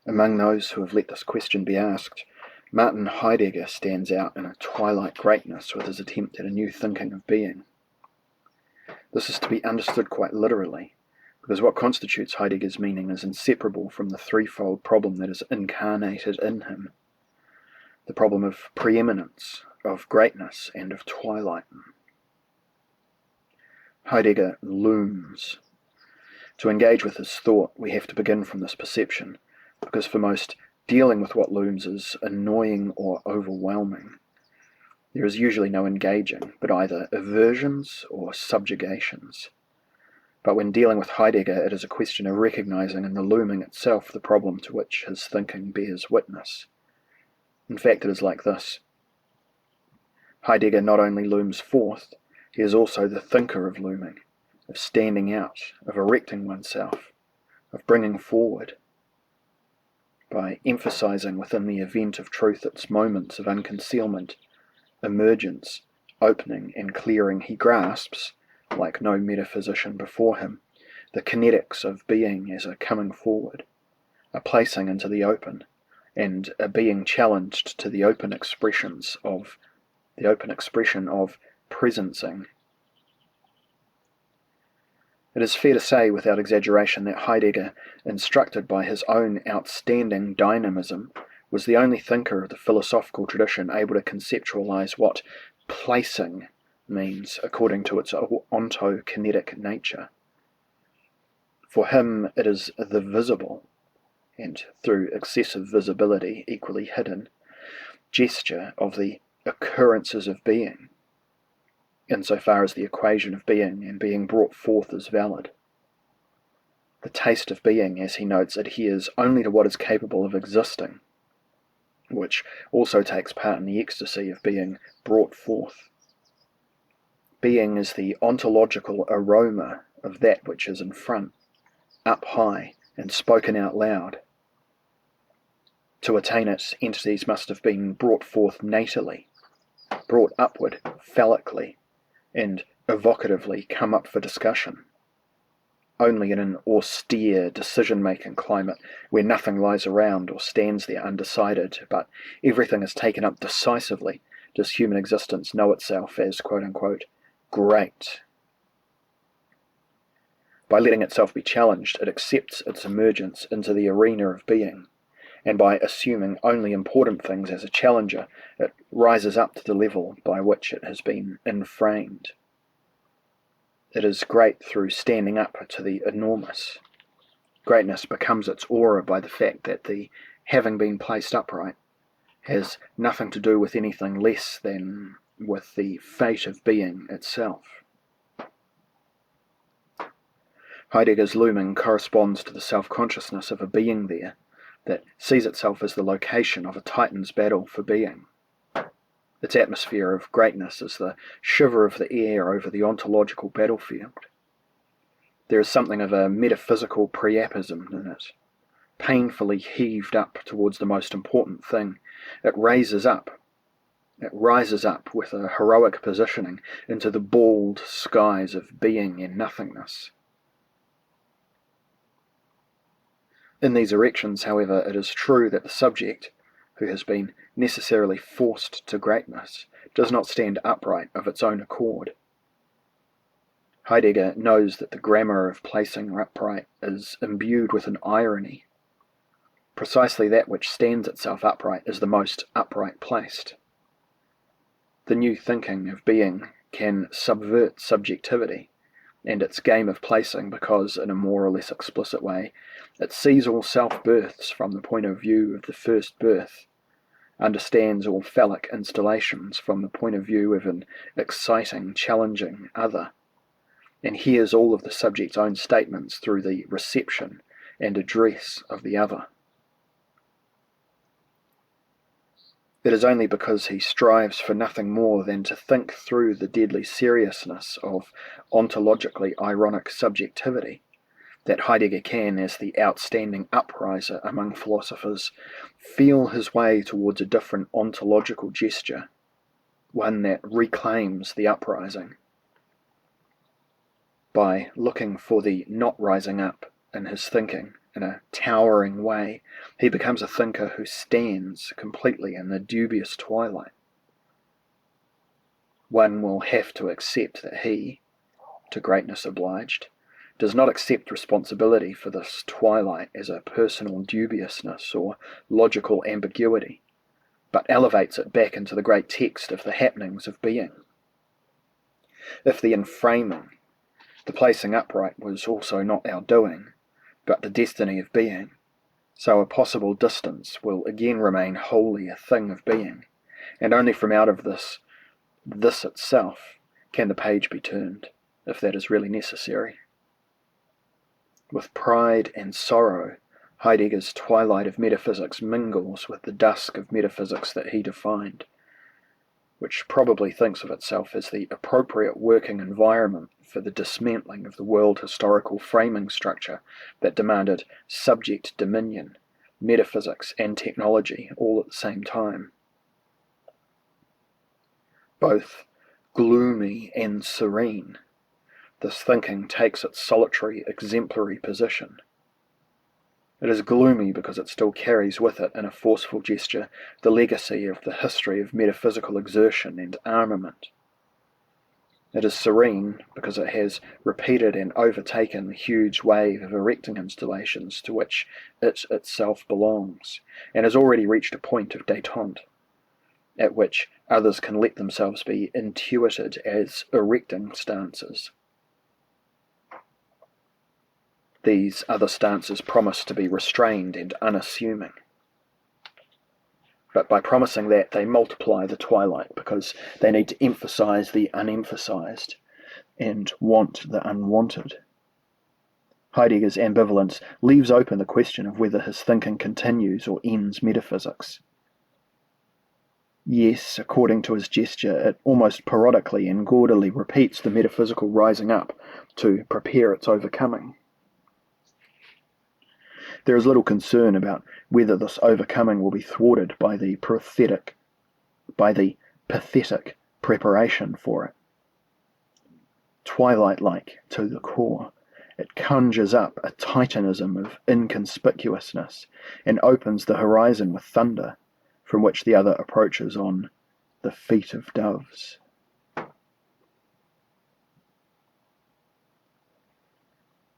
Among those who have let this question be asked, Martin Heidegger stands out in a twilight greatness with his attempt at a new thinking of being. This is to be understood quite literally, because what constitutes Heidegger's meaning is inseparable from the threefold problem that is incarnated in him: the problem of preeminence, of greatness, and of twilight. Heidegger looms. To engage with his thought, we have to begin from this perception, because for most, dealing with what looms is annoying or overwhelming. There is usually no engaging, but either aversions or subjugations. But when dealing with Heidegger, it is a question of recognizing in the looming itself the problem to which his thinking bears witness. In fact, it is like this. Heidegger not only looms forth, he is also the thinker of looming, of standing out, of erecting oneself, of bringing forward. By emphasizing within the event of truth its moments of unconcealment, emergence, opening and clearing, he grasps, like no metaphysician before him, the kinetics of being as a coming forward, a placing into the open, and a being challenged to the open expression of presencing. It is fair to say, without exaggeration, that Heidegger, instructed by his own outstanding dynamism, was the only thinker of the philosophical tradition able to conceptualize what placing means according to its ontokinetic nature. For him it is the visible, and through excessive visibility equally hidden, gesture of the occurrences of being, insofar as the equation of being and being brought forth is valid. The taste of being, as he notes, adheres only to what is capable of existing, which also takes part in the ecstasy of being brought forth. Being is the ontological aroma of that which is in front, up high, and spoken out loud. To attain it, entities must have been brought forth natally, brought upward phallically, and evocatively come up for discussion. Only in an austere decision-making climate, where nothing lies around or stands there undecided, but everything is taken up decisively, does human existence know itself as, quote-unquote, great. By letting itself be challenged, it accepts its emergence into the arena of being, and by assuming only important things as a challenger, it rises up to the level by which it has been inframed. It is great through standing up to the enormous. Greatness becomes its aura by the fact that the having been placed upright has nothing to do with anything less than with the fate of being itself. Heidegger's looming corresponds to the self-consciousness of a being there that sees itself as the location of a titan's battle for being. Its atmosphere of greatness is the shiver of the air over the ontological battlefield. There is something of a metaphysical priapism in it, painfully heaved up towards the most important thing. It rises up with a heroic positioning into the bald skies of being and nothingness. In these erections, however, it is true that the subject, who has been necessarily forced to greatness, does not stand upright of its own accord. Heidegger knows that the grammar of placing upright is imbued with an irony. Precisely that which stands itself upright is the most upright placed. The new thinking of being can subvert subjectivity and its game of placing because, in a more or less explicit way, it sees all self-births from the point of view of the first birth, understands all phallic installations from the point of view of an exciting, challenging other, and hears all of the subject's own statements through the reception and address of the other. It is only because he strives for nothing more than to think through the deadly seriousness of ontologically ironic subjectivity that Heidegger can, as the outstanding upriser among philosophers, feel his way towards a different ontological gesture, one that reclaims the uprising. By looking for the not rising up in his thinking in a towering way. He becomes a thinker who stands completely in the dubious twilight. One will have to accept that he, to greatness obliged, does not accept responsibility for this twilight as a personal dubiousness or logical ambiguity, but elevates it back into the great text of the happenings of being. If the enframing, the placing upright, was also not our doing, but the destiny of being, so a possible distance will again remain wholly a thing of being, and only from out of this itself, can the page be turned, if that is really necessary. With pride and sorrow, Heidegger's twilight of metaphysics mingles with the dusk of metaphysics that he defined, which probably thinks of itself as the appropriate working environment for the dismantling of the world historical framing structure that demanded subject dominion, metaphysics and technology all at the same time. Both gloomy and serene, this thinking takes its solitary, exemplary position. It is gloomy because it still carries with it in a forceful gesture the legacy of the history of metaphysical exertion and armament. It is serene because it has repeated and overtaken the huge wave of erecting installations to which it itself belongs, and has already reached a point of détente, at which others can let themselves be intuited as erecting stances. These other stances promise to be restrained and unassuming. But by promising that, they multiply the twilight because they need to emphasize the unemphasized and want the unwanted. Heidegger's ambivalence leaves open the question of whether his thinking continues or ends metaphysics. Yes, according to his gesture, it almost parodically and gaudily repeats the metaphysical rising up to prepare its overcoming. There is little concern about whether this overcoming will be thwarted by the pathetic preparation for it. Twilight-like to the core, it conjures up a titanism of inconspicuousness and opens the horizon with thunder, from which the other approaches on the feet of doves.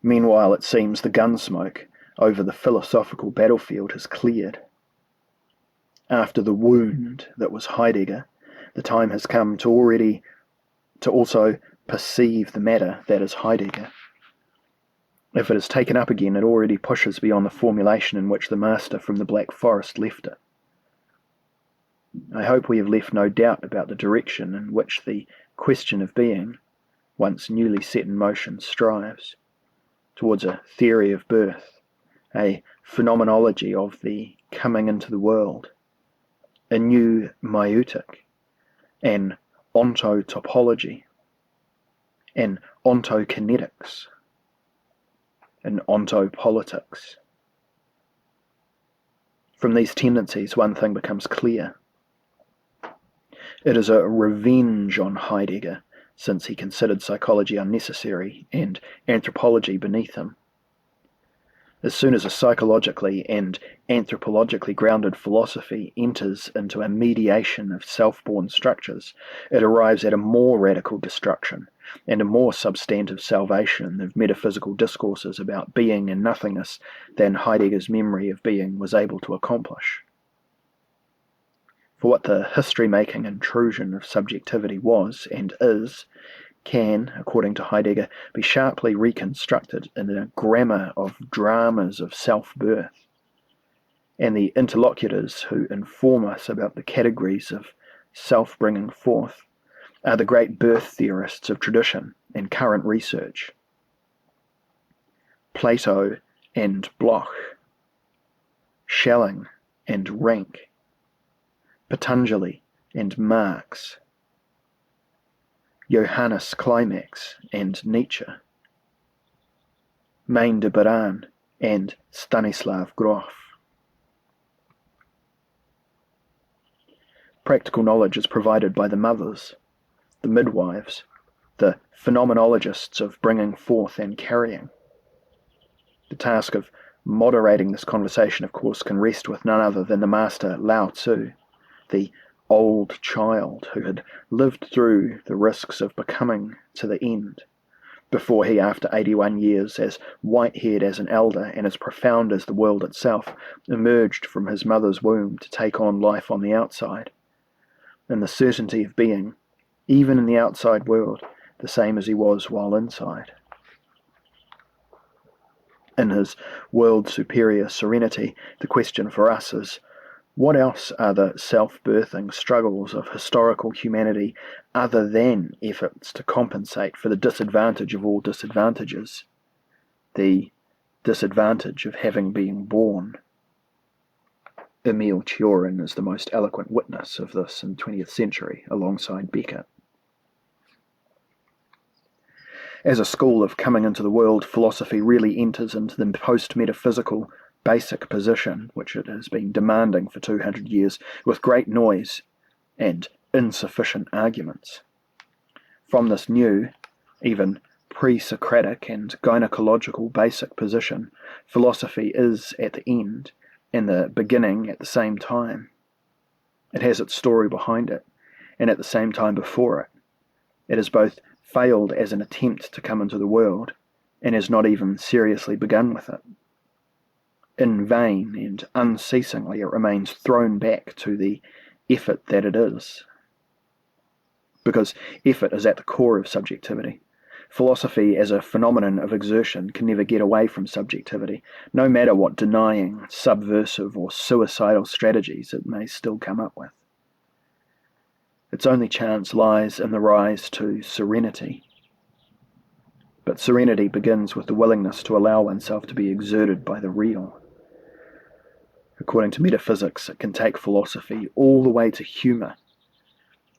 Meanwhile, it seems the gunsmoke over the philosophical battlefield has cleared. After the wound that was Heidegger, the time has come to also perceive the matter that is Heidegger. If it is taken up again, it already pushes beyond the formulation in which the master from the Black Forest left it. I hope we have left no doubt about the direction in which the question of being, once newly set in motion, strives, towards a theory of birth, a phenomenology of the coming into the world, a new maieutic, an ontotopology, an ontokinetics, an ontopolitics. From these tendencies, one thing becomes clear. It is a revenge on Heidegger, since he considered psychology unnecessary and anthropology beneath him. As soon as a psychologically and anthropologically grounded philosophy enters into a mediation of self-born structures, it arrives at a more radical destruction and a more substantive salvation of metaphysical discourses about being and nothingness than Heidegger's memory of being was able to accomplish. For what the history-making intrusion of subjectivity was and is, can, according to Heidegger, be sharply reconstructed in a grammar of dramas of self-birth, and the interlocutors who inform us about the categories of self-bringing forth are the great birth theorists of tradition and current research. Plato and Bloch, Schelling and Rank, Patanjali and Marx, Johannes Climax and Nietzsche, Maine de Biran and Stanislav Grof. Practical knowledge is provided by the mothers, the midwives, the phenomenologists of bringing forth and carrying. The task of Moderating this conversation, of course, can rest with none other than the master Lao Tzu, the old child who had lived through the risks of becoming to the end, before he, after 81 years, as white-haired as an elder and as profound as the world itself, emerged from his mother's womb to take on life on the outside, in the certainty of being, even in the outside world, the same as he was while inside. In his world-superior serenity, the question for us is, what else are the self-birthing struggles of historical humanity other than efforts to compensate for the disadvantage of all disadvantages, the disadvantage of having been born? Emile Cioran is the most eloquent witness of this in the 20th century, alongside Beckett. As a school of coming into the world, philosophy really enters into the post-metaphysical basic position which it has been demanding for 200 years with great noise and insufficient arguments. From this new, even pre-Socratic and gynecological basic position, philosophy is at the end and the beginning at the same time. It has its story behind it, and at the same time before it. It has both failed as an attempt to come into the world, and has not even seriously begun with it. In vain and unceasingly it remains thrown back to the effort that it is. Because effort is at the core of subjectivity. Philosophy as a phenomenon of exertion can never get away from subjectivity, no matter what denying, subversive or suicidal strategies it may still come up with. Its only chance lies in the rise to serenity. But serenity begins with the willingness to allow oneself to be exerted by the real. According to metaphysics, it can take philosophy all the way to humour,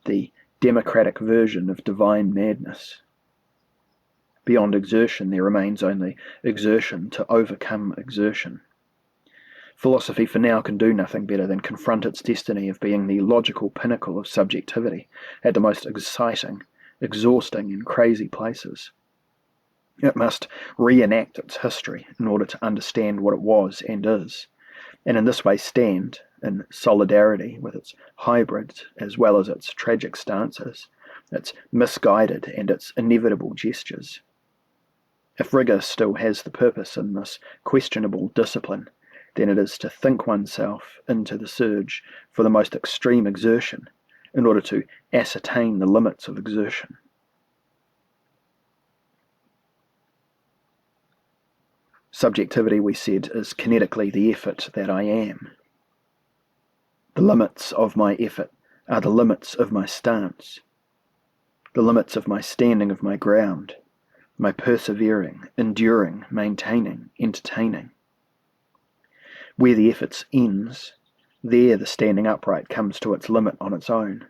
the democratic version of divine madness. Beyond exertion, there remains only exertion to overcome exertion. Philosophy for now can do nothing better than confront its destiny of being the logical pinnacle of subjectivity at the most exciting, exhausting and crazy places. It must reenact its history in order to understand what it was and is, and in this way stand in solidarity with its hybrid as well as its tragic stances, its misguided and its inevitable gestures. If rigour still has the purpose in this questionable discipline, then it is to think oneself into the surge for the most extreme exertion in order to ascertain the limits of exertion. Subjectivity, we said, is kinetically the effort that I am. The limits of my effort are the limits of my stance, the limits of my standing of my ground, my persevering, enduring, maintaining, entertaining. Where the effort ends, there the standing upright comes to its limit on its own.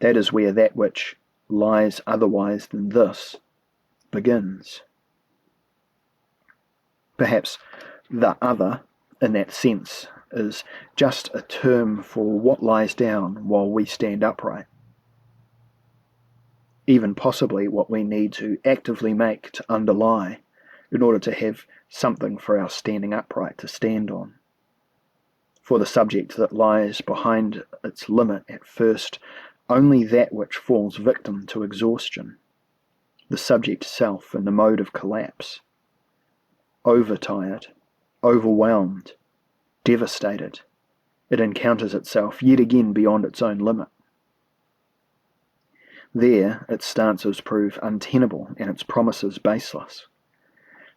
That is where that which lies otherwise than this begins. Perhaps the other, in that sense, is just a term for what lies down while we stand upright. Even possibly what we need to actively make to underlie in order to have something for our standing upright to stand on. For the subject that lies behind its limit at first, only that which falls victim to exhaustion, the subject self in the mode of collapse, overtired, overwhelmed, devastated, it encounters itself yet again beyond its own limit. There, its stances prove untenable and its promises baseless.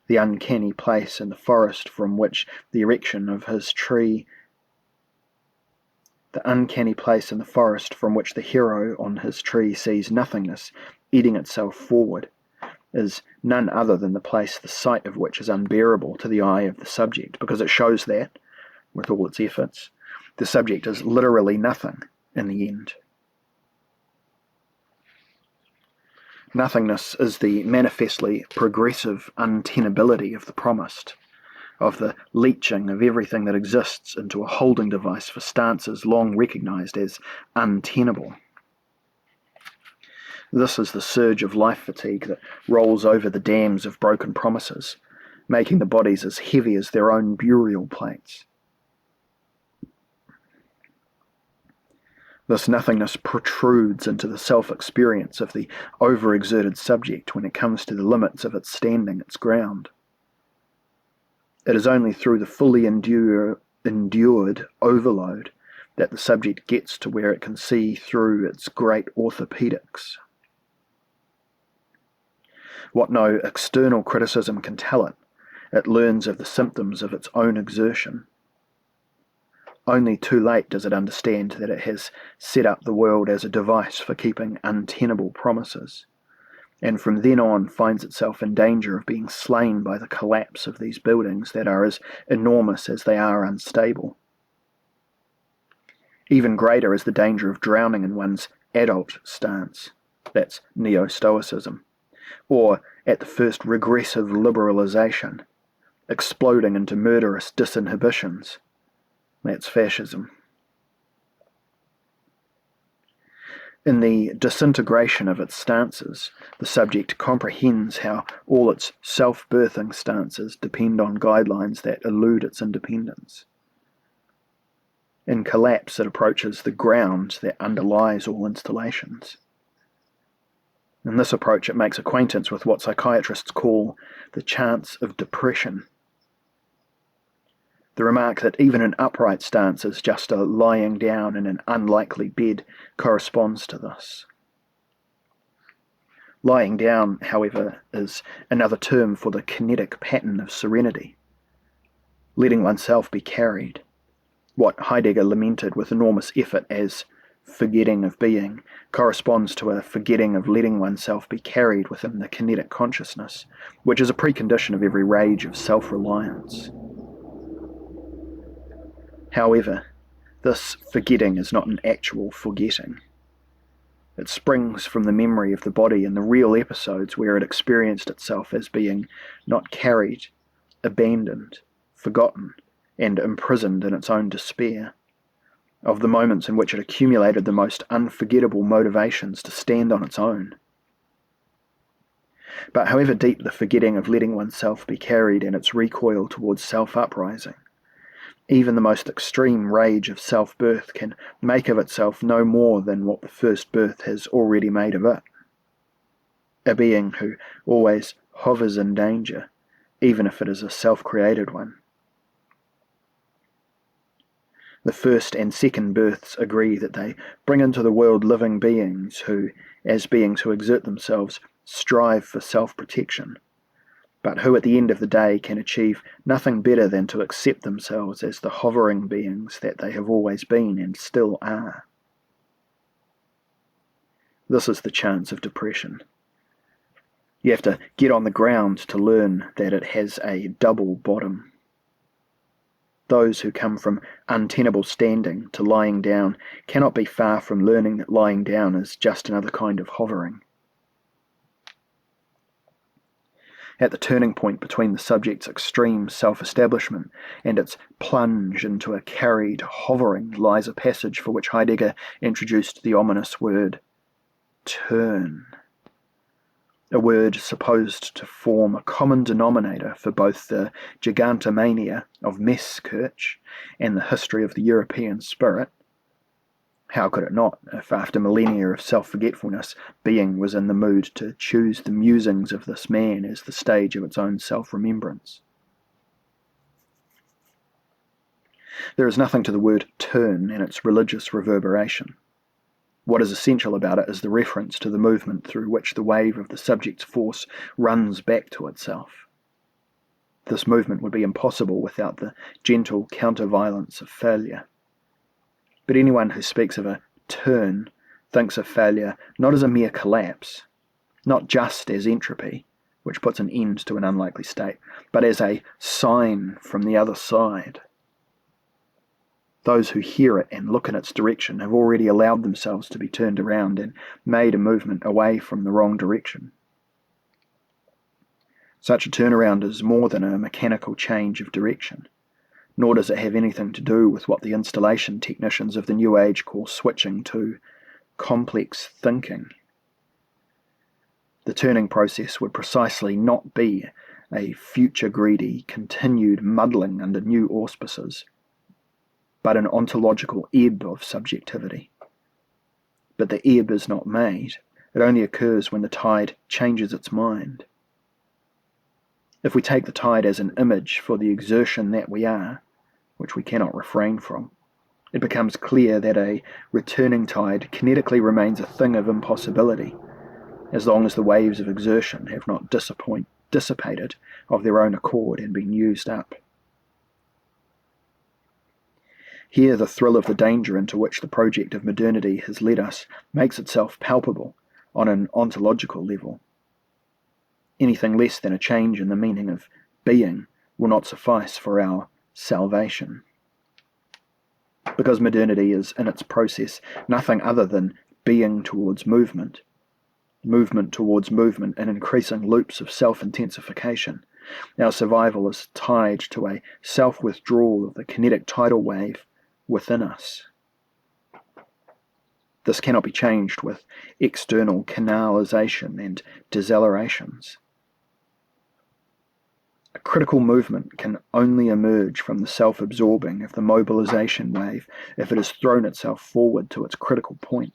The uncanny place in the forest from which the erection of his tree The uncanny place in the forest from which the hero on his tree sees nothingness eating itself forward is none other than the place the sight of which is unbearable to the eye of the subject, because it shows that, with all its efforts, the subject is literally nothing in the end. Nothingness is the manifestly progressive untenability of the promised, of the leaching of everything that exists into a holding device for stances long recognized as untenable. This is the surge of life fatigue that rolls over the dams of broken promises, making the bodies as heavy as their own burial plates. This nothingness protrudes into the self-experience of the overexerted subject when it comes to the limits of its standing its ground. It is only through the fully endured overload that the subject gets to where it can see through its great orthopedics. What no external criticism can tell it, it learns of the symptoms of its own exertion. Only too late does it understand that it has set up the world as a device for keeping untenable promises, and from then on finds itself in danger of being slain by the collapse of these buildings that are as enormous as they are unstable. Even greater is the danger of drowning in one's adult stance, that's neo-stoicism, or at the first regressive liberalization, exploding into murderous disinhibitions, that's fascism. In the disintegration of its stances, the subject comprehends how all its self-birthing stances depend on guidelines that elude its independence. In collapse, it approaches the ground that underlies all installations. In this approach, it makes acquaintance with what psychiatrists call the chance of depression. The remark that even an upright stance is just a lying down in an unlikely bed corresponds to this. Lying down, however, is another term for the kinetic pattern of serenity, letting oneself be carried. What Heidegger lamented with enormous effort as forgetting of being corresponds to a forgetting of letting oneself be carried within the kinetic consciousness, which is a precondition of every rage of self-reliance. However, this forgetting is not an actual forgetting. It springs from the memory of the body in the real episodes where it experienced itself as being not carried, abandoned, forgotten, and imprisoned in its own despair, of the moments in which it accumulated the most unforgettable motivations to stand on its own. But however deep the forgetting of letting oneself be carried and its recoil towards self-uprising, even the most extreme rage of self-birth can make of itself no more than what the first birth has already made of it. A being who always hovers in danger, even if it is a self-created one. The first and second births agree that they bring into the world living beings who, as beings who exert themselves, strive for self-protection, but who at the end of the day can achieve nothing better than to accept themselves as the hovering beings that they have always been and still are. This is the chance of depression. You have to get on the ground to learn that it has a double bottom. Those who come from untenable standing to lying down cannot be far from learning that lying down is just another kind of hovering. At the turning point between the subject's extreme self-establishment and its plunge into a carried hovering lies a passage for which Heidegger introduced the ominous word turn, a word supposed to form a common denominator for both the gigantomania of Miscarried and the history of the European spirit. How could it not, if after millennia of self-forgetfulness, being was in the mood to choose the musings of this man as the stage of its own self-remembrance? There is nothing to the word turn in its religious reverberation. What is essential about it is the reference to the movement through which the wave of the subject's force runs back to itself. This movement would be impossible without the gentle counter-violence of failure. But anyone who speaks of a turn thinks of failure not as a mere collapse, not just as entropy, which puts an end to an unlikely state, but as a sign from the other side. Those who hear it and look in its direction have already allowed themselves to be turned around and made a movement away from the wrong direction. Such a turnaround is more than a mechanical change of direction, nor does it have anything to do with what the installation technicians of the New Age call switching to complex thinking. The turning process would precisely not be a future-greedy, continued muddling under new auspices, but an ontological ebb of subjectivity. But the ebb is not made. It only occurs when the tide changes its mind. If we take the tide as an image for the exertion that we are, which we cannot refrain from, it becomes clear that a returning tide kinetically remains a thing of impossibility, as long as the waves of exertion have not dissipated of their own accord and been used up. Here the thrill of the danger into which the project of modernity has led us makes itself palpable on an ontological level. Anything less than a change in the meaning of being will not suffice for our salvation. Because modernity is in its process nothing other than being towards movement, movement towards movement in increasing loops of self-intensification, our survival is tied to a self-withdrawal of the kinetic tidal wave within us. This cannot be changed with external canalization and decelerations. A critical movement can only emerge from the self-absorbing of the mobilization wave if it has thrown itself forward to its critical point.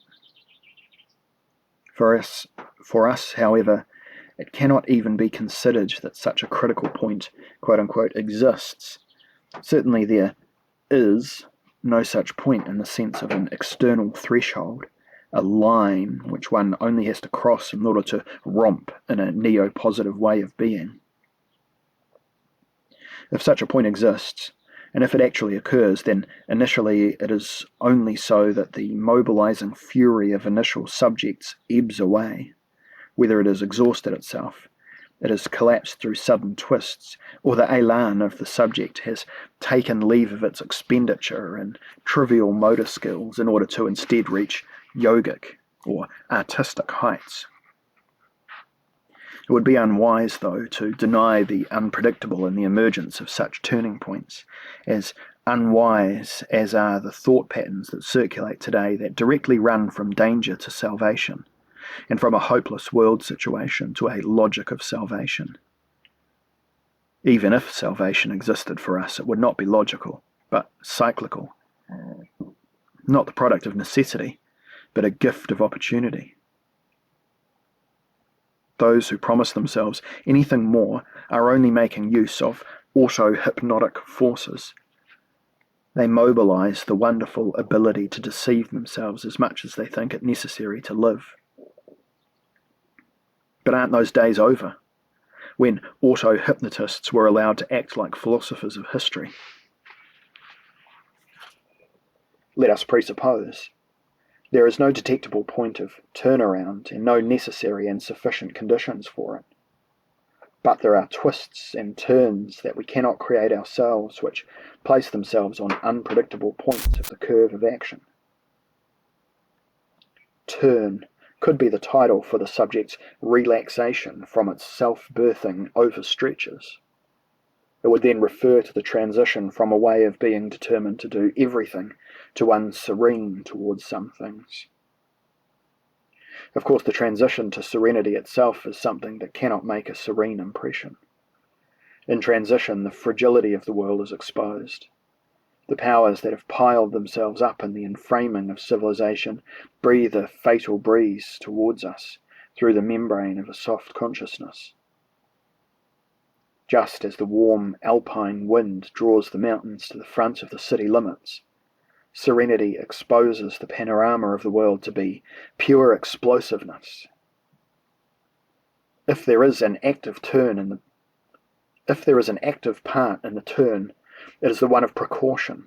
For us, however, it cannot even be considered that such a critical point, quote-unquote, exists. Certainly there is no such point in the sense of an external threshold, a line which one only has to cross in order to romp in a neo-positive way of being. If such a point exists, and if it actually occurs, then initially it is only so that the mobilizing fury of initial subjects ebbs away. Whether it has exhausted itself, it has collapsed through sudden twists, or the élan of the subject has taken leave of its expenditure and trivial motor skills in order to instead reach yogic or artistic heights. It would be unwise, though, to deny the unpredictable in the emergence of such turning points, as unwise as are the thought patterns that circulate today that directly run from danger to salvation, and from a hopeless world situation to a logic of salvation. Even if salvation existed for us, it would not be logical, but cyclical, not the product of necessity, but a gift of opportunity. Those who promise themselves anything more are only making use of auto-hypnotic forces. They mobilize the wonderful ability to deceive themselves as much as they think it necessary to live. But aren't those days over, when auto-hypnotists were allowed to act like philosophers of history? Let us presuppose there is no detectable point of turnaround and no necessary and sufficient conditions for it. But there are twists and turns that we cannot create ourselves, which place themselves on unpredictable points of the curve of action. Turn could be the title for the subject's relaxation from its self-birthing overstretches. It would then refer to the transition from a way of being determined to do everything to one serene towards some things. Of course, the transition to serenity itself is something that cannot make a serene impression. In transition, the fragility of the world is exposed. The powers that have piled themselves up in the enframing of civilization breathe a fatal breeze towards us through the membrane of a soft consciousness. Just as the warm alpine wind draws the mountains to the front of the city limits, serenity exposes the panorama of the world to be pure explosiveness. If there is an active part in the turn, it is the one of precaution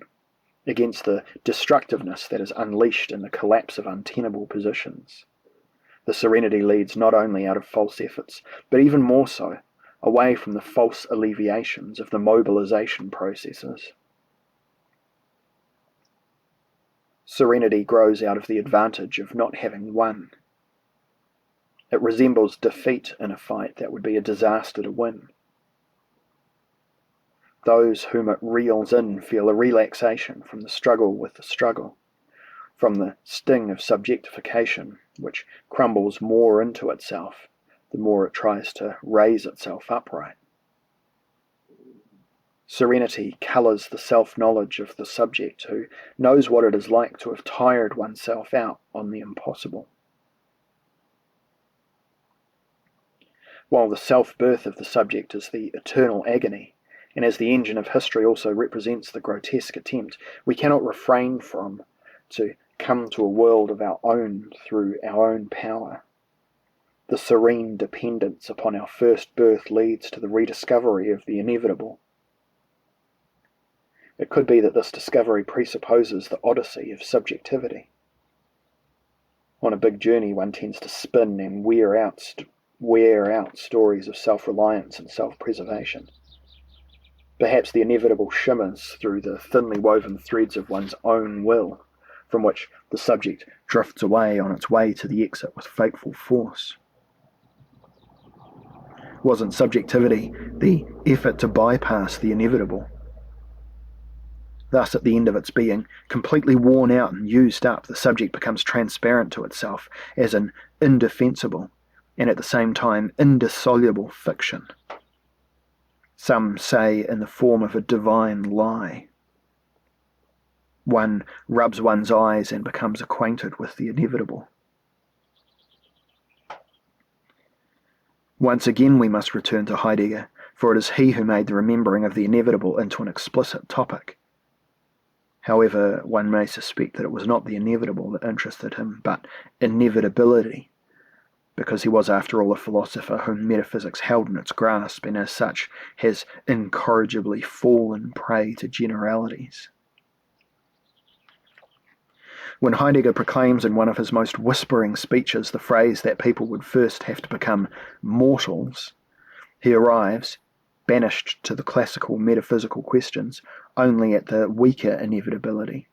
against the destructiveness that is unleashed in the collapse of untenable positions. The serenity leads not only out of false efforts, but even more so, away from the false alleviations of the mobilization processes. Serenity grows out of the advantage of not having won. It resembles defeat in a fight that would be a disaster to win. Those whom it reels in feel a relaxation from the struggle with the struggle, from the sting of subjectification, which crumbles more into itself the more it tries to raise itself upright. Serenity colours the self-knowledge of the subject who knows what it is like to have tired oneself out on the impossible. While the self-birth of the subject is the eternal agony, and as the engine of history also represents the grotesque attempt, we cannot refrain from to come to a world of our own through our own power. The serene dependence upon our first birth leads to the rediscovery of the inevitable. It could be that this discovery presupposes the odyssey of subjectivity. On a big journey, one tends to spin and wear out stories of self-reliance and self-preservation. Perhaps the inevitable shimmers through the thinly woven threads of one's own will, from which the subject drifts away on its way to the exit with fateful force. Wasn't subjectivity the effort to bypass the inevitable? Thus, at the end of its being, completely worn out and used up, the subject becomes transparent to itself as an indefensible, and at the same time indissoluble fiction. Some say in the form of a divine lie. One rubs one's eyes and becomes acquainted with the inevitable. Once again we must return to Heidegger, for it is he who made the remembering of the inevitable into an explicit topic. However, one may suspect that it was not the inevitable that interested him, but inevitability, because he was after all a philosopher whom metaphysics held in its grasp, and as such has incorrigibly fallen prey to generalities. When Heidegger proclaims in one of his most whispering speeches the phrase that people would first have to become mortals, he arrives, banished to the classical metaphysical questions, only at the weaker inevitability,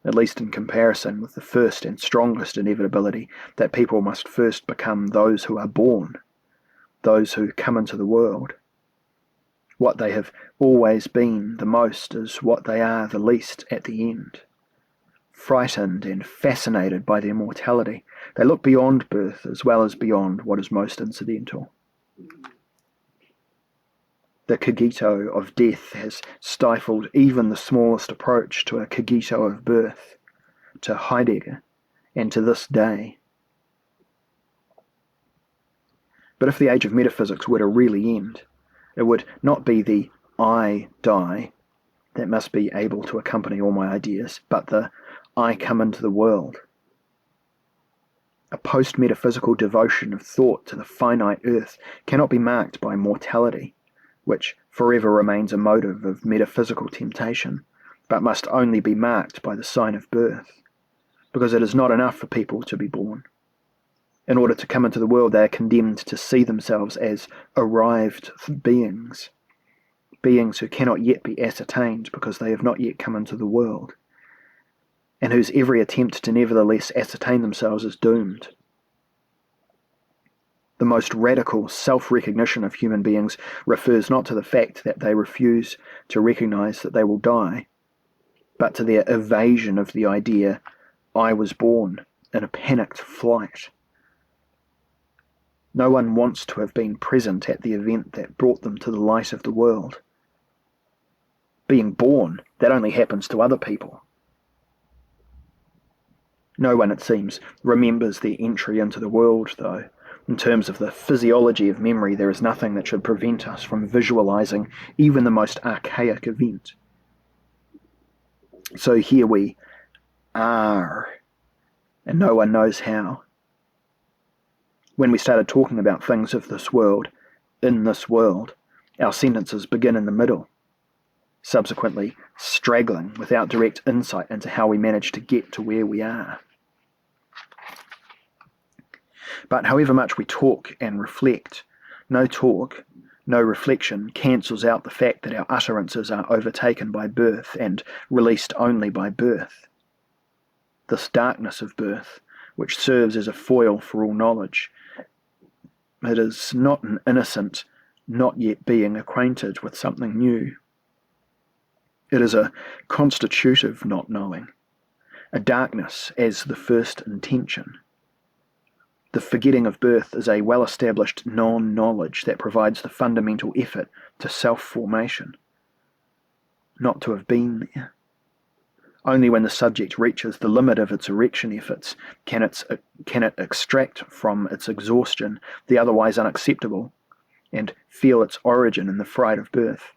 at least in comparison with the first and strongest inevitability that people must first become those who are born, those who come into the world. What they have always been the most is what they are the least at the end. Frightened and fascinated by their mortality, they look beyond birth as well as beyond what is most incidental. The cogito of death has stifled even the smallest approach to a cogito of birth, to Heidegger, and to this day. But if the age of metaphysics were to really end, it would not be the I die that must be able to accompany all my ideas, but the I come into the world. A post-metaphysical devotion of thought to the finite earth cannot be marked by mortality, which forever remains a motive of metaphysical temptation, but must only be marked by the sign of birth, because it is not enough for people to be born. In order to come into the world, they are condemned to see themselves as arrived beings, beings who cannot yet be ascertained because they have not yet come into the world, and whose every attempt to nevertheless ascertain themselves is doomed. The most radical self-recognition of human beings refers not to the fact that they refuse to recognize that they will die, but to their evasion of the idea, I was born, in a panicked flight. No one wants to have been present at the event that brought them to the light of the world. Being born, that only happens to other people. No one, it seems, remembers their entry into the world, though. In terms of the physiology of memory, there is nothing that should prevent us from visualizing even the most archaic event. So here we are, and no one knows how. When we started talking about things of this world, in this world, our sentences begin in the middle, subsequently straggling without direct insight into how we managed to get to where we are. But however much we talk and reflect, no talk, no reflection cancels out the fact that our utterances are overtaken by birth and released only by birth. This darkness of birth, which serves as a foil for all knowledge, it is not an innocent, not yet being acquainted with something new. It is a constitutive not knowing, a darkness as the first intention. The forgetting of birth is a well-established non-knowledge that provides the fundamental effort to self-formation. not to have been there. Only when the subject reaches the limit of its erection efforts can it extract from its exhaustion the otherwise unacceptable, and feel its origin in the fright of birth,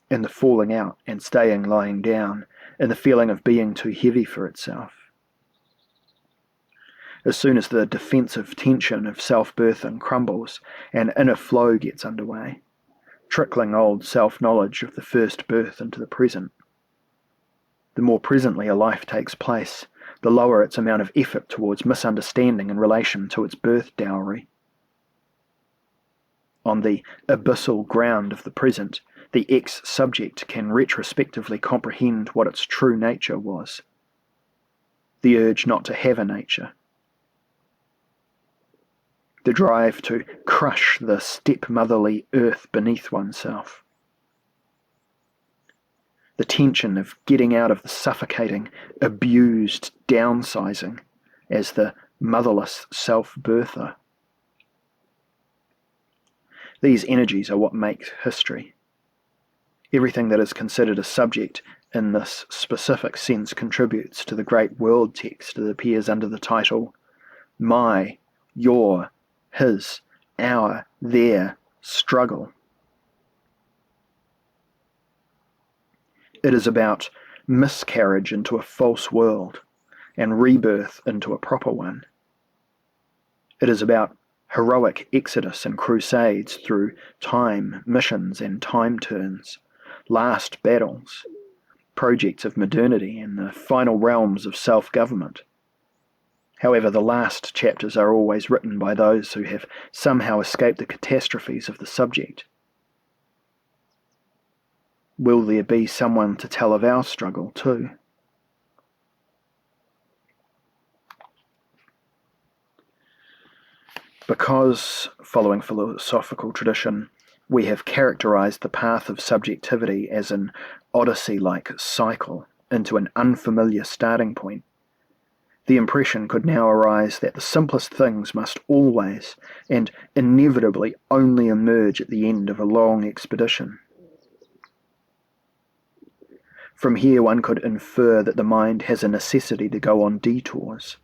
in the falling out and staying lying down, in the feeling of being too heavy for itself. As soon as the defensive tension of self-birthing crumbles, an inner flow gets underway, trickling old self-knowledge of the first birth into the present. The more presently a life takes place, the lower its amount of effort towards misunderstanding in relation to its birth dowry. On the abyssal ground of the present, the ex-subject can retrospectively comprehend what its true nature was. The urge not to have a nature. The drive to crush the stepmotherly earth beneath oneself. The tension of getting out of the suffocating, abused downsizing as the motherless self-birther. These energies are what make history. Everything that is considered a subject in this specific sense contributes to the great world text that appears under the title My, Your, His, Our, Their Struggle. It is about miscarriage into a false world and rebirth into a proper one. It is about heroic exodus and crusades through time, missions and time turns, last battles, projects of modernity and the final realms of self-government. However, the last chapters are always written by those who have somehow escaped the catastrophes of the subject. Will there be someone to tell of our struggle too? Because, following philosophical tradition, we have characterized the path of subjectivity as an odyssey-like cycle into an unfamiliar starting point, the impression could now arise that the simplest things must always and inevitably only emerge at the end of a long expedition. From here one could infer that the mind has a necessity to go on detours.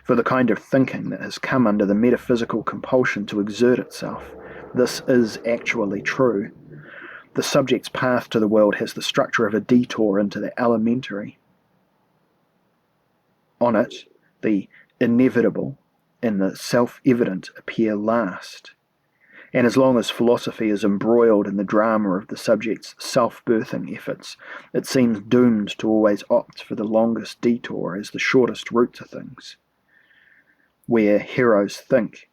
For the kind of thinking that has come under the metaphysical compulsion to exert itself, this is actually true. The subject's path to the world has the structure of a detour into the elementary. On it, the inevitable and the self-evident appear last. And as long as philosophy is embroiled in the drama of the subject's self-birthing efforts, it seems doomed to always opt for the longest detour as the shortest route to things. Where heroes think,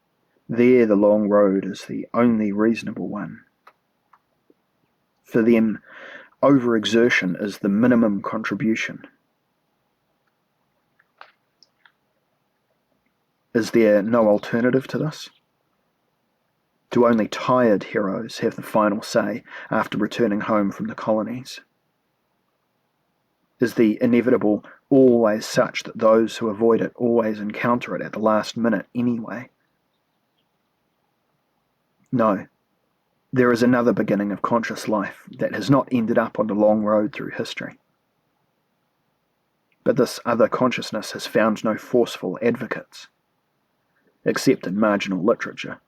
there the long road is the only reasonable one. For them, overexertion is the minimum contribution. Is there no alternative to this? Do only tired heroes have the final say after returning home from the colonies? Is the inevitable always such that those who avoid it always encounter it at the last minute anyway? No. There is another beginning of conscious life that has not ended up on the long road through history. But this other consciousness has found no forceful advocates, except in marginal literature.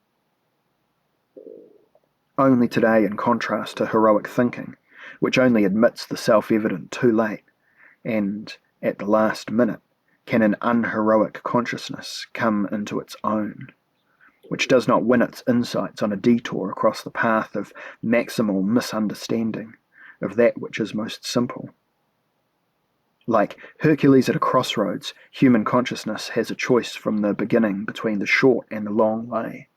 Only today, in contrast to heroic thinking, which only admits the self-evident too late, and at the last minute, can an unheroic consciousness come into its own, which does not win its insights on a detour across the path of maximal misunderstanding of that which is most simple. Like Hercules at a crossroads, human consciousness has a choice from the beginning between the short and the long way,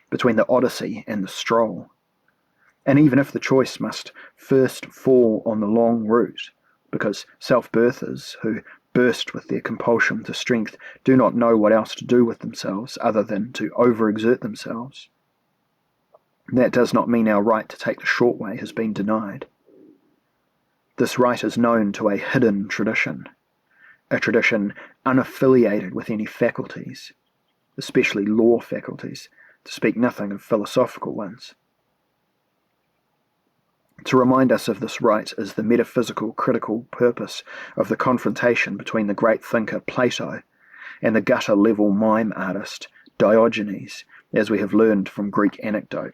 between the odyssey and the stroll. And even if the choice must first fall on the long route, because self-birthers who burst with their compulsion to strength do not know what else to do with themselves other than to overexert themselves, that does not mean our right to take the short way has been denied. This right is known to a hidden tradition, a tradition unaffiliated with any faculties, especially law faculties, to speak nothing of philosophical ones. To remind us of this right is the metaphysical critical purpose of the confrontation between the great thinker Plato and the gutter-level mime artist Diogenes, as we have learned from Greek anecdote.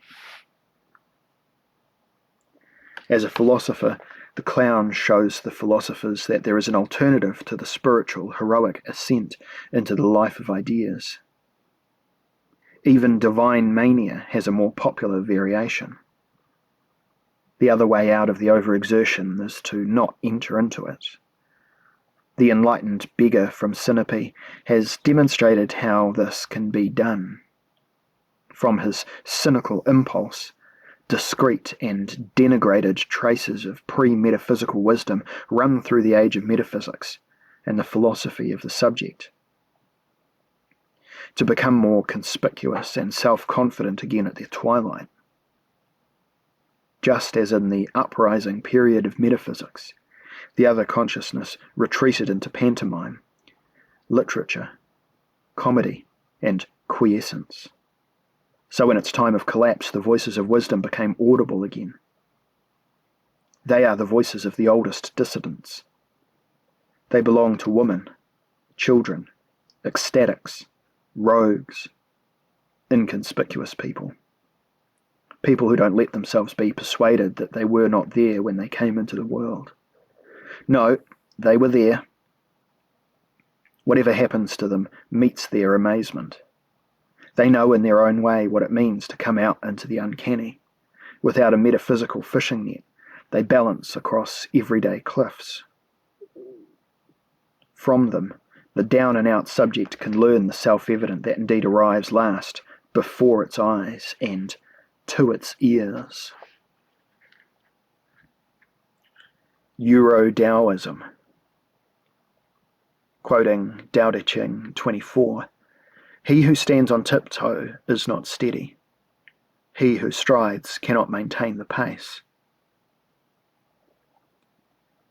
As a philosopher, the clown shows the philosophers that there is an alternative to the spiritual, heroic ascent into the life of ideas. Even divine mania has a more popular variation. The other way out of the overexertion is to not enter into it. The enlightened beggar from Sinope has demonstrated how this can be done. From his cynical impulse, discreet and denigrated traces of pre-metaphysical wisdom run through the age of metaphysics and the philosophy of the subject. To become more conspicuous and self-confident again at their twilight. Just as in the uprising period of metaphysics, the other consciousness retreated into pantomime, literature, comedy, and quiescence. So in its time of collapse, the voices of wisdom became audible again. They are the voices of the oldest dissidents. They belong to women, children, ecstatics, rogues, inconspicuous people. People who don't let themselves be persuaded that they were not there when they came into the world. No, they were there. Whatever happens to them meets their amazement. They know in their own way what it means to come out into the uncanny. Without a metaphysical fishing net, they balance across everyday cliffs. From them, the down-and-out subject can learn the self-evident that indeed arrives last, before its eyes and to its ears. Euro-Taoism. Quoting Tao Te Ching 24, "He who stands on tiptoe is not steady. He who strides cannot maintain the pace."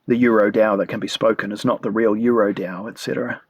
The Euro-Tao that can be spoken is not the real Euro-Tao, etc.